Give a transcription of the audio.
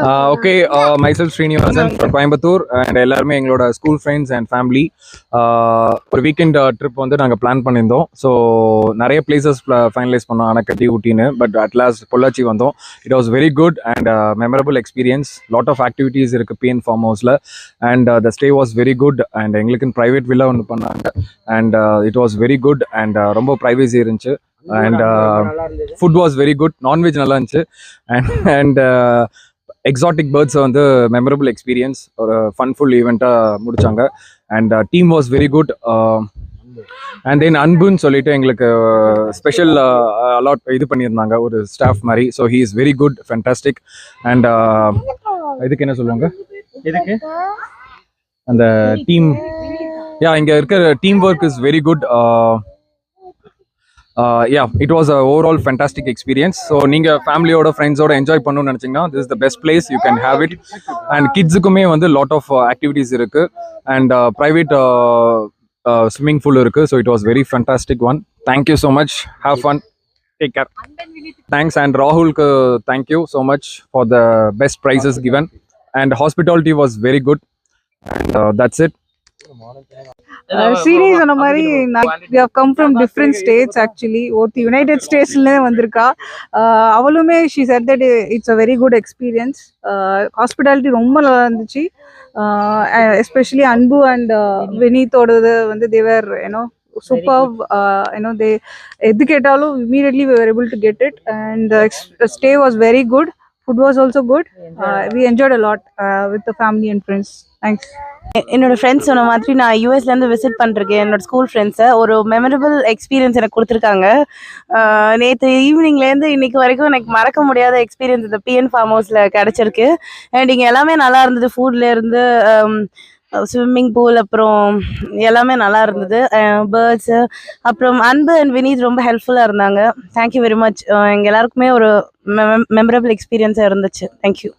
Okay, myself Srinivasan from Coimbatore and எல்லாருமே எங்களோட school friends and family ஒரு weekend trip வந்து நாங்கள் பிளான் பண்ணியிருந்தோம். ஸோ நிறைய பிளேசஸ் ஃபைனலைஸ் பண்ணோம், அணைக்கட்டி ஊட்டின்னு. பட் அட் லாஸ்ட் பொள்ளாச்சி வந்தோம். It was very good and memorable experience. Lot of activities இருக்குது பிஎன் ஃபார்ம் ஹவுஸில். And the stay was very good. And எங்களுக்குன்னு ப்ரைவேட் வில்லா ஒன்று பண்ணாங்க. And it was very good and ரொம்ப privacy இருந்துச்சு. And food was very good. Non veg நல்லா இருந்துச்சு. And exotic birds வந்து மெமரபிள் எக்ஸ்பீரியன்ஸ். ஒரு ஃபன்ஃபுல் ஈவெண்ட்டாக முடித்தாங்க. And team was very good. And then அன்புன்னு சொல்லிட்டு எங்களுக்கு ஸ்பெஷல் அலாட் இது பண்ணியிருந்தாங்க ஒரு ஸ்டாஃப் மாதிரி. So he is very good, fantastic. And இதுக்கு என்ன சொல்லுவாங்க, இதுக்கு அந்த டீம், இங்கே இருக்கிற team work is very good. It was a overall fantastic experience. So நீங்க ஃபேமிலியோட ஃப்ரெண்ட்ஸோட என்ஜாய் பண்ணணும்னு நினைச்சீங்கன்னா this is the best place you can have it. And கிட்ஸுக்குமே வந்து lot of activities இருக்கு. And private swimming pool இருக்கு. So it was very fantastic one. Thank you so much. Have fun. Take care. Thanks. And Rahulக்கு thank you so much for the best prizes given. And hospitality was very good. And that's it. Series சொன்ன மாதிரி we have come from different states actually. ஒருத்தி United ஸ்டேட்ஸ்ல வந்திருக்கா. அவளுமே she said that it's a very good experience. Hospitality ரொம்ப நல்லா இருந்துச்சு. Especially அன்பு and வினீத்தோடது வந்து they were superb. they எது கேட்டாலும் immediately we were able to get it. And the stay was very good. Food was also good. We enjoyed a lot with the family and friends. Thanks. என்னோட friends சொன்ன மாதிரி நான் யூஎஸ்லேருந்து visit பண்ணிருக்கேன். என்னோட school ஃப்ரெண்ட்ஸை ஒரு மெமரபிள் எக்ஸ்பீரியன்ஸ் எனக்கு கொடுத்துருக்காங்க. நேற்று ஈவினிங்லேருந்து இன்னைக்கு வரைக்கும் எனக்கு மறக்க முடியாத எக்ஸ்பீரியன்ஸ் இந்த பிஎன் ஃபார்ம் ஹவுஸில் கிடச்சிருக்கு. அண்ட் இங்கே எல்லாமே நல்லா இருந்தது. ஃபுட்லேருந்து ஸ்விம்மிங் பூல் அப்புறம் எல்லாமே நல்லா இருந்தது. பேர்ட்ஸு அப்புறம் அன்பு அண்ட் வினீத் ரொம்ப ஹெல்ப்ஃபுல்லாக இருந்தாங்க. Thank you very much. எங்கள் எல்லாருக்குமே ஒரு மெமரபிள் எக்ஸ்பீரியன்ஸாக இருந்துச்சு. தேங்க்யூ.